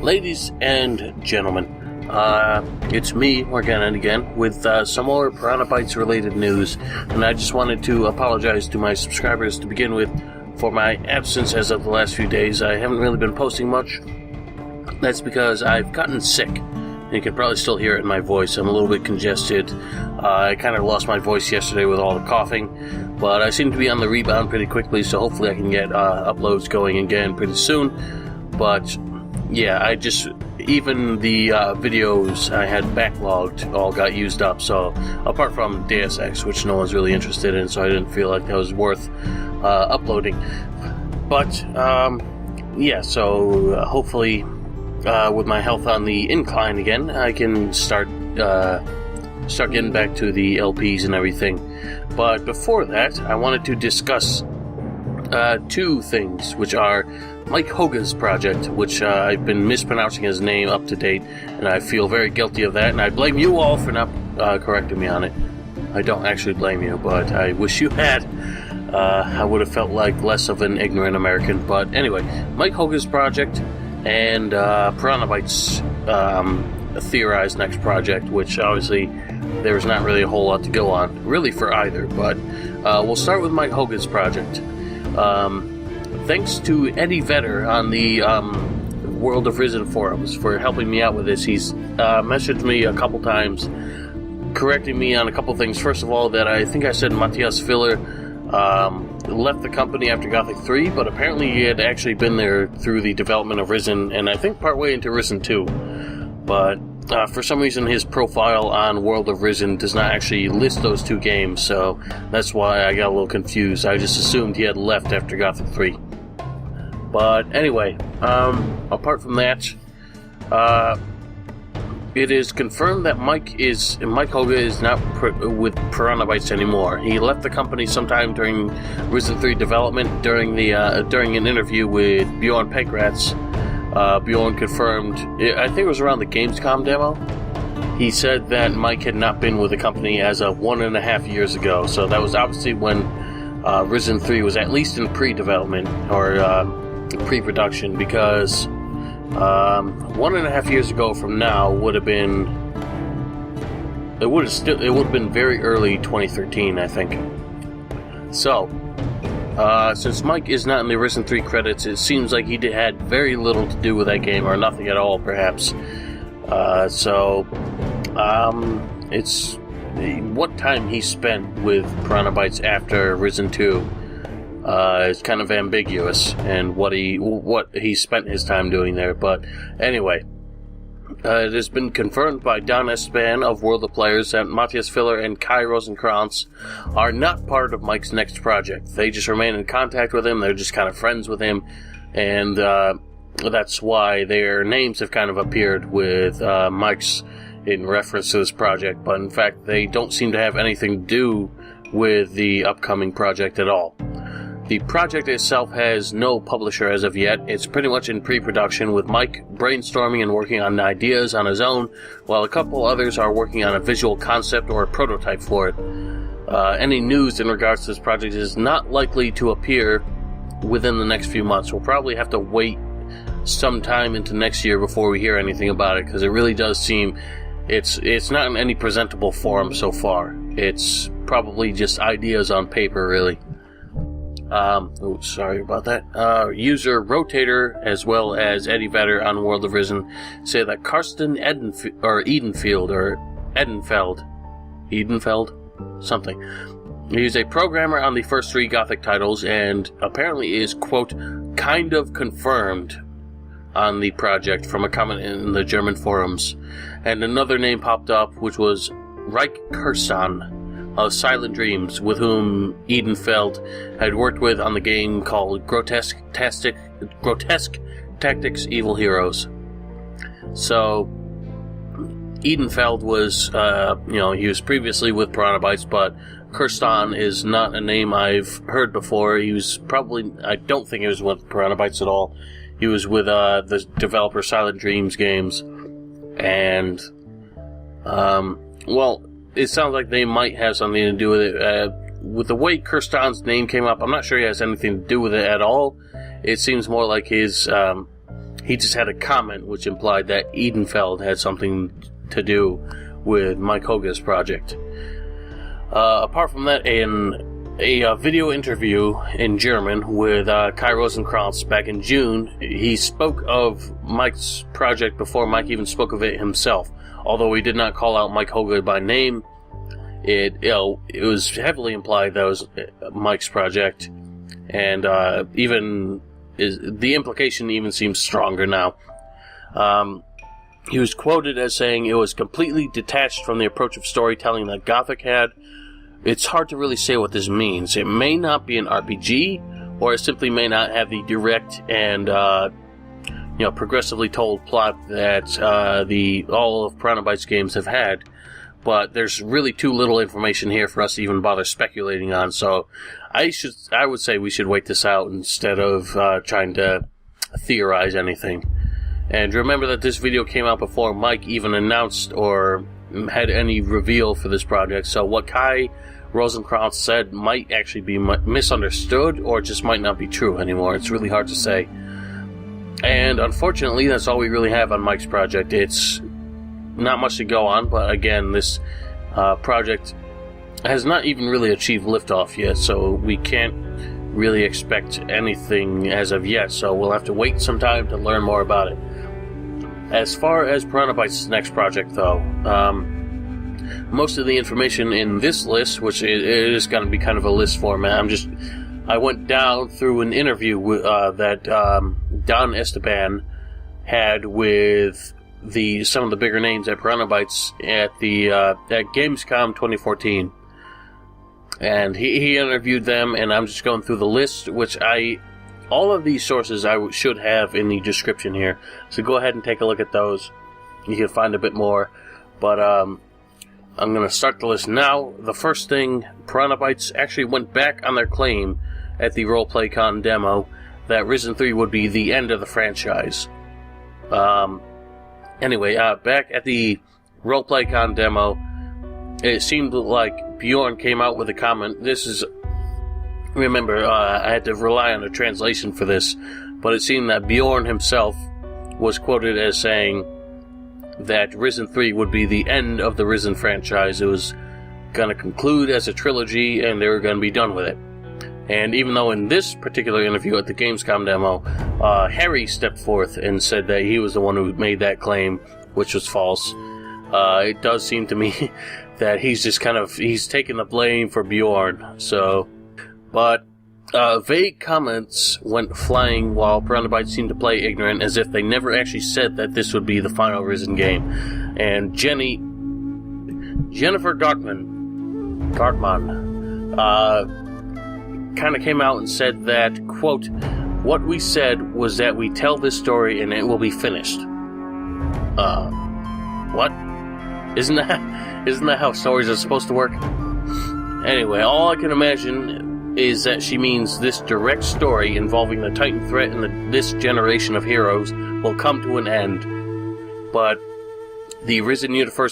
Ladies and gentlemen, it's me, Morgan, again, with some more Piranha Bytes related news, and I just wanted to apologize to my subscribers to begin with for my absence as of the last few days. I haven't really been posting much. That's because I've gotten sick. You can probably still hear it in my voice. I'm a little bit congested. I kind of lost my voice yesterday with all the coughing, but I seem to be on the rebound pretty quickly, so hopefully I can get uploads going again pretty soon. But yeah, even the videos I had backlogged all got used up, so apart from Deus Ex, which no one's really interested in, so I didn't feel like that was worth uploading. But yeah, so hopefully with my health on the incline again, I can start getting back to the LPs and everything. But before that, I wanted to discuss two things, which are Mike Hoge's project, which I've been mispronouncing his name up to date, and I feel very guilty of that, and I blame you all for not correcting me on it. I don't actually blame you, but I wish you had. I would have felt like less of an ignorant American. But anyway, Mike Hoge's project and Piranha Bytes' theorized next project, which obviously there's not really a whole lot to go on, really, for either. But we'll start with Mike Hoge's project. Thanks to Eddie Vedder on the World of Risen forums for helping me out with this. He's messaged me a couple times, correcting me on a couple things. First of all, that I think I said Matthias Filler left the company after Gothic 3, but apparently he had actually been there through the development of Risen, and I think partway into Risen 2. But for some reason his profile on World of Risen does not actually list those two games, so that's why I got a little confused. I just assumed he had left after Gothic 3. But anyway, apart from that, it is confirmed that Mike Hoge is not with Piranha Bytes anymore. He left the company sometime during Risen 3 development. During an interview with Bjorn Pankratz, Bjorn confirmed, I think it was around the Gamescom demo, he said that Mike had not been with the company as of 1.5 years ago. So that was obviously when Risen 3 was at least in pre-development, or pre-production, because 1.5 years ago from now would have been very early 2013, I think. So since Mike is not in the Risen 3 credits, it seems like he had very little to do with that game, or nothing at all, perhaps. It's what time he spent with Piranha Bytes after Risen 2 is kind of ambiguous, and what he spent his time doing there. But anyway, it has been confirmed by Don Esteban of World of Players that Matthias Filler and Kai Rosenkranz are not part of Mike's next project. They just remain in contact with him. They're just kind of friends with him, and that's why their names have kind of appeared with Mike's in reference to this project. But in fact, they don't seem to have anything to do with the upcoming project at all. The project itself has no publisher as of yet. It's pretty much in pre-production, with Mike brainstorming and working on ideas on his own, while a couple others are working on a visual concept or a prototype for it. Any news in regards to this project is not likely to appear within the next few months. We'll probably have to wait sometime into next year before we hear anything about it, because it really does seem it's not in any presentable form so far. It's probably just ideas on paper, really. Sorry about that. User Rotator, as well as Eddie Vedder on World of Risen, say that Karsten Edenfeld, something. He's a programmer on the first 3 Gothic titles, and apparently is, quote, kind of confirmed on the project from a comment in the German forums. And another name popped up, which was Reich Kirsten of Silent Dreams, with whom Edenfeld had worked with on the game called Grotesque Tactics Evil Heroes. So Edenfeld was, he was previously with Piranha Bytes, but Kirsten is not a name I've heard before. He was probably, I don't think he was with Piranha Bytes at all. He was with the developer Silent Dreams games, and it sounds like they might have something to do with it. With the way Kirsten's name came up, I'm not sure he has anything to do with it at all. It seems more like he He just had a comment which implied that Edenfeld had something to do with Mike Hoge's project. Apart from that, in a video interview in German with Kai Rosenkranz back in June, he spoke of Mike's project before Mike even spoke of it himself. Although he did not call out Mike Hoge by name, it was heavily implied that it was Mike's project, and the implication even seems stronger now. He was quoted as saying it was completely detached from the approach of storytelling that Gothic had. It's hard to really say what this means. It may not be an RPG, or it simply may not have the direct and progressively told plot that all of Piranha Bytes games have had. But there's really too little information here for us to even bother speculating on. So I would say we should wait this out instead of trying to theorize anything. And remember that this video came out before Mike even announced or had any reveal for this project. So what Kai Rosenkranz said might actually be misunderstood, or just might not be true anymore. It's really hard to say. And unfortunately, that's all we really have on Mike's project. It's not much to go on, but again, this project has not even really achieved liftoff yet, so we can't really expect anything as of yet, so we'll have to wait some time to learn more about it. As far as Piranha Bytes' next project, though, most of the information in this list, which it is going to be kind of a list format, I went down through an interview that Don Esteban had with some of the bigger names at Piranha Bytes at Gamescom 2014, and he interviewed them, and I'm just going through the list, which all of these sources I should have in the description here, so go ahead and take a look at those. You can find a bit more, but I'm going to start the list now. The first thing, Piranha Bytes actually went back on their claim at the RoleplayCon demo that Risen 3 would be the end of the franchise. Anyway, back at the RoleplayCon demo, it seemed like Bjorn came out with a comment. Remember, I had to rely on a translation for this, but it seemed that Bjorn himself was quoted as saying that Risen 3 would be the end of the Risen franchise. It was going to conclude as a trilogy, and they were going to be done with it. And even though in this particular interview at the Gamescom demo, Harry stepped forth and said that he was the one who made that claim, which was false, it does seem to me that he's just he's taking the blame for Bjorn. But vague comments went flying while Piranha Bytes seemed to play ignorant, as if they never actually said that this would be the final Risen game. And Jennifer Gartman, kind of came out and said that, quote, "What we said was that we tell this story and it will be finished." What? Isn't that how stories are supposed to work? Anyway, all I can imagine is that she means this direct story involving the Titan threat and this generation of heroes will come to an end, but the Risen universe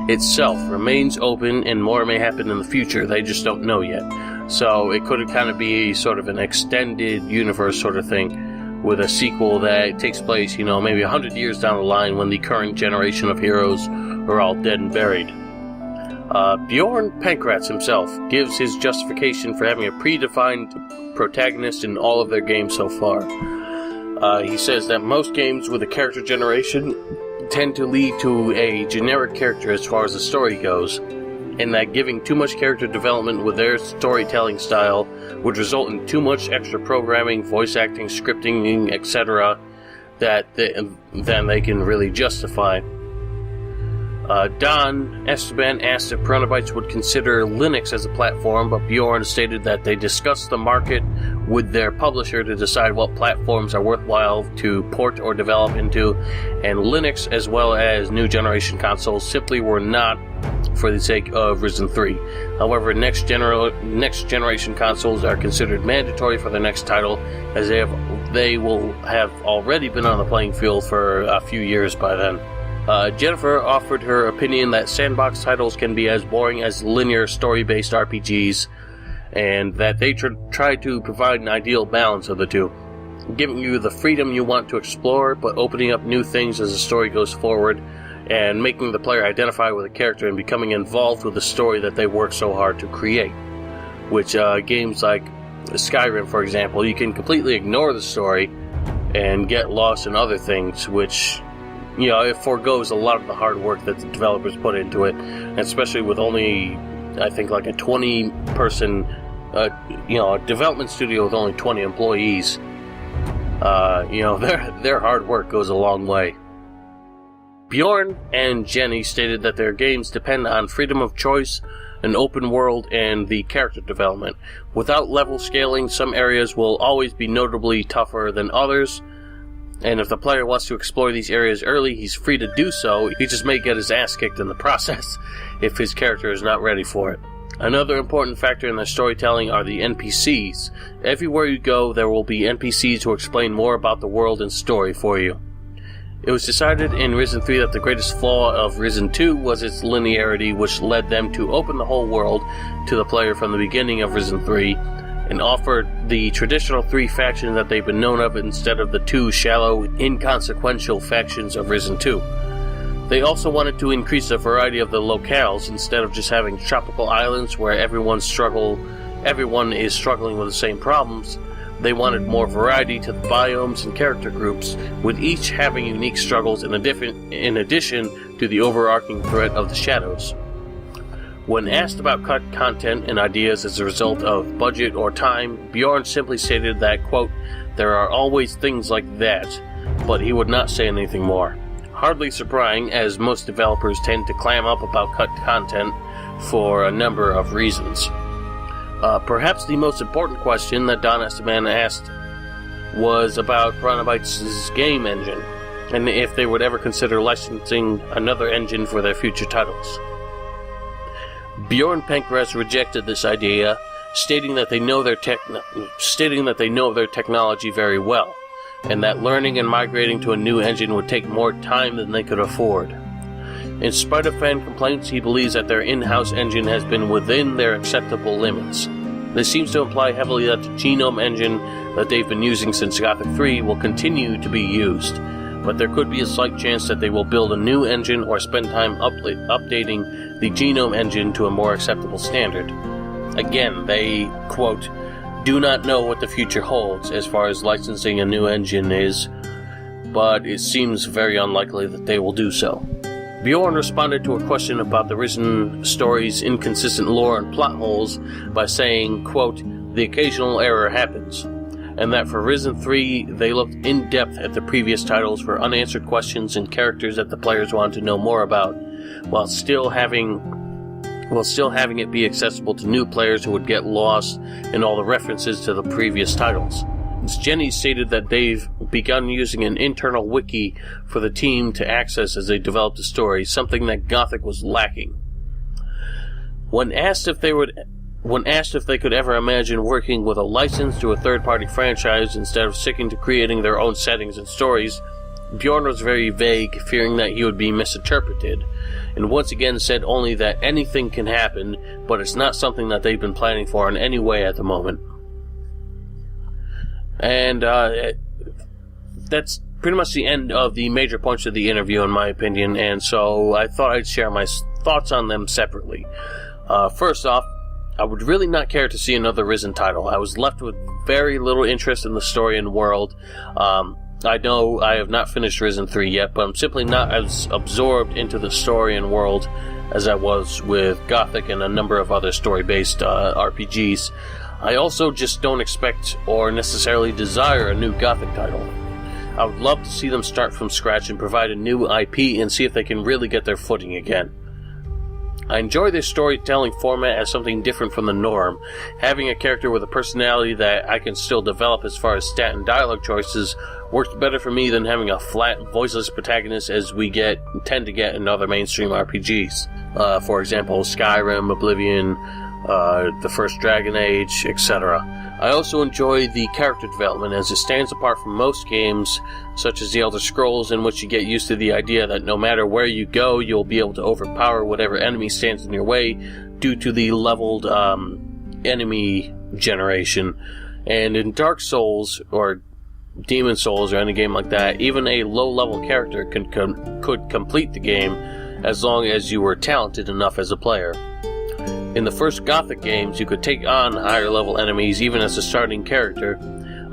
itself remains open, and more may happen in the future. They just don't know yet. So it could kind of be sort of an extended universe sort of thing, with a sequel that takes place, maybe 100 years down the line when the current generation of heroes are all dead and buried. Bjorn Pankratz himself gives his justification for having a predefined protagonist in all of their games so far. He says that most games with a character generation tend to lead to a generic character as far as the story goes, and that giving too much character development with their storytelling style would result in too much extra programming, voice acting, scripting, etc., that then they can really justify. Don Esteban asked if Piranha Bytes would consider Linux as a platform, but Bjorn stated that they discussed the market with their publisher to decide what platforms are worthwhile to port or develop into, and Linux as well as new generation consoles simply were not for the sake of Risen 3. However, next generation consoles are considered mandatory for the next title, as they will have already been on the playing field for a few years by then. Jennifer offered her opinion that sandbox titles can be as boring as linear story-based RPGs, and that they try to provide an ideal balance of the two, giving you the freedom you want to explore, but opening up new things as the story goes forward, and making the player identify with a character and becoming involved with the story that they work so hard to create. Which, games like Skyrim, for example, you can completely ignore the story and get lost in other things, which, it forgoes a lot of the hard work that the developers put into it, and especially with only, I think, like a 20-person, a development studio with only 20 employees. Their hard work goes a long way. Bjorn and Jenny stated that their games depend on freedom of choice, an open world, and the character development. Without level scaling, some areas will always be notably tougher than others, and if the player wants to explore these areas early, he's free to do so. He just may get his ass kicked in the process if his character is not ready for it. Another important factor in their storytelling are the NPCs. Everywhere you go, there will be NPCs who explain more about the world and story for you. It was decided in Risen 3 that the greatest flaw of Risen 2 was its linearity, which led them to open the whole world to the player from the beginning of Risen 3, and offered the traditional 3 factions that they've been known of instead of the 2 shallow, inconsequential factions of Risen 2. They also wanted to increase the variety of the locales instead of just having tropical islands where everyone is struggling with the same problems. They wanted more variety to the biomes and character groups, with each having unique struggles in addition to the overarching threat of the shadows. When asked about cut content and ideas as a result of budget or time, Bjorn simply stated that, quote, "There are always things like that," but he would not say anything more. Hardly surprising, as most developers tend to clam up about cut content for a number of reasons. Perhaps the most important question that Don Esteban asked was about Piranha Bytes' game engine, and if they would ever consider licensing another engine for their future titles. Bjorn Pankras rejected this idea, stating that they know their technology very well, and that learning and migrating to a new engine would take more time than they could afford. In spite of fan complaints, he believes that their in-house engine has been within their acceptable limits. This seems to imply heavily that the Genome engine that they've been using since Gothic 3 will continue to be used, but there could be a slight chance that they will build a new engine or spend time updating the Genome engine to a more acceptable standard. Again, they, quote, "do not know what the future holds as far as licensing a new engine is, but it seems very unlikely that they will do so." Bjorn responded to a question about the Risen story's inconsistent lore and plot holes by saying, quote, "The occasional error happens," and that for Risen 3 they looked in depth at the previous titles for unanswered questions and characters that the players wanted to know more about, while still having it be accessible to new players who would get lost in all the references to the previous titles. Jenny stated that they've begun using an internal wiki for the team to access as they develop the story, something that Gothic was lacking. When asked if they could ever imagine working with a license to a third-party franchise instead of sticking to creating their own settings and stories, Bjorn was very vague, fearing that he would be misinterpreted, and once again said only that anything can happen, but it's not something that they've been planning for in any way at the moment. And that's pretty much the end of the major points of the interview, in my opinion, and so I thought I'd share my thoughts on them separately. First off, I would really not care to see another Risen title. I was left with very little interest in the story and world. I know I have not finished Risen 3 yet, but I'm simply not as absorbed into the story and world as I was with Gothic and a number of other story-based RPGs. I also just don't expect or necessarily desire a new Gothic title. I would love to see them start from scratch and provide a new IP and see if they can really get their footing again. I enjoy their storytelling format as something different from the norm. Having a character with a personality that I can still develop as far as stat and dialogue choices works better for me than having a flat, voiceless protagonist as we tend to get in other mainstream RPGs. For example, Skyrim, Oblivion, the first Dragon Age, etc. I also enjoy the character development as it stands apart from most games, such as the Elder Scrolls, in which you get used to the idea that no matter where you go, you'll be able to overpower whatever enemy stands in your way due to the leveled enemy generation. And in Dark Souls or Demon Souls or any game like that, even a low-level character could complete the game as long as you were talented enough as a player. In the first Gothic games, you could take on higher-level enemies even as a starting character,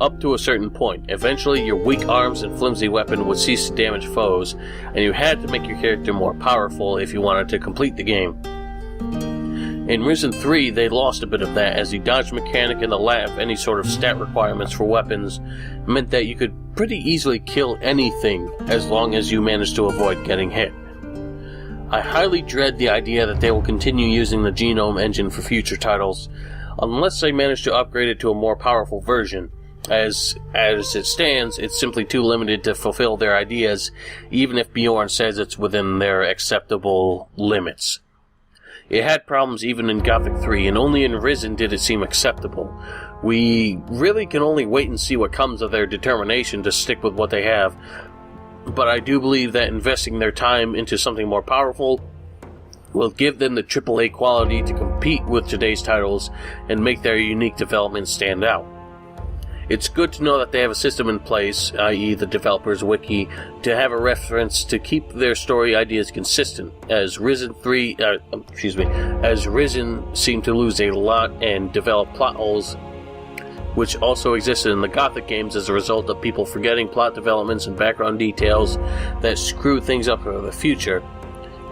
up to a certain point. Eventually, your weak arms and flimsy weapon would cease to damage foes, and you had to make your character more powerful if you wanted to complete the game. In Risen 3, they lost a bit of that, as the dodge mechanic and the lack of any sort of stat requirements for weapons meant that you could pretty easily kill anything as long as you managed to avoid getting hit. I highly dread the idea that they will continue using the genome engine for future titles, unless they manage to upgrade it to a more powerful version. As it stands, it's simply too limited to fulfill their ideas, even if Bjorn says it's within their acceptable limits. It had problems even in Gothic 3, and only in Risen did it seem acceptable. We really can only wait and see what comes of their determination to stick with what they have, but I do believe that investing their time into something more powerful will give them the AAA quality to compete with today's titles and make their unique development stand out. It's good to know that they have a system in place, i.e. the developer's wiki, to have a reference to keep their story ideas consistent, as Risen seemed to lose a lot and develop plot holes, which also existed in the Gothic games as a result of people forgetting plot developments and background details that screw things up for the future,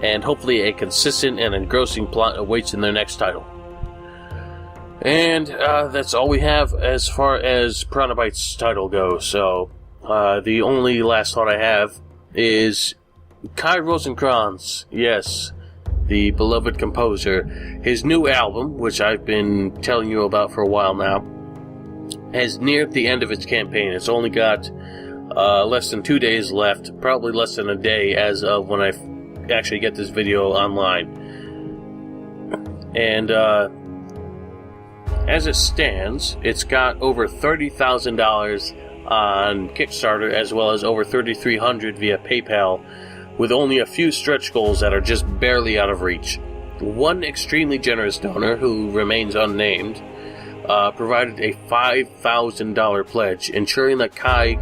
and hopefully a consistent and engrossing plot awaits in their next title. And that's all we have as far as Piranha Bytes' title goes. So the only last thought I have is Kai Rosenkranz, yes, the beloved composer. His new album, which I've been telling you about for a while now, has neared the end of its campaign. It's only got less than 2 days left, probably less than a day as of when I actually get this video online. And as it stands, it's got over $30,000 on Kickstarter, as well as over $3,300 via PayPal, with only a few stretch goals that are just barely out of reach. One extremely generous donor, who remains unnamed, provided a $5,000 pledge, ensuring that Kai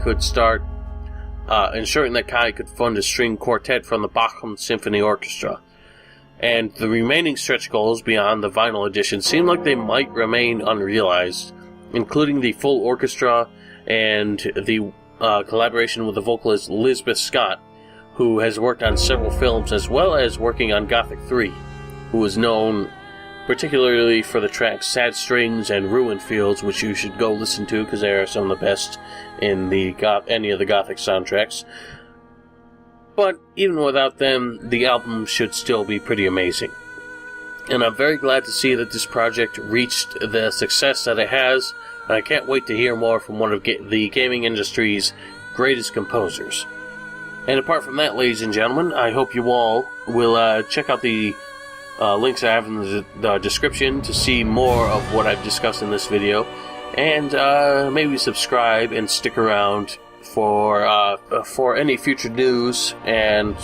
could fund a string quartet from the Bochum Symphony Orchestra. And the remaining stretch goals beyond the vinyl edition seem like they might remain unrealized, including the full orchestra and the collaboration with the vocalist Lisbeth Scott, who has worked on several films, as well as working on Gothic 3, who is known particularly for the tracks Sad Strings and Ruinfields, which you should go listen to because they are some of the best in any of the Gothic soundtracks. But even without them, the album should still be pretty amazing. And I'm very glad to see that this project reached the success that it has, and I can't wait to hear more from one of the gaming industry's greatest composers. And apart from that, ladies and gentlemen, I hope you all will check out the links I have in the description to see more of what I've discussed in this video, and maybe subscribe and stick around for any future news and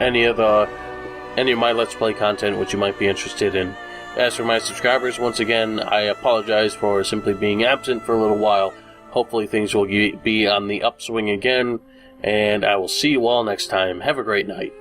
any of my Let's Play content which you might be interested in. As for my subscribers, once again, I apologize for simply being absent for a little while. Hopefully things will be on the upswing again, and I will see you all next time. Have a great night.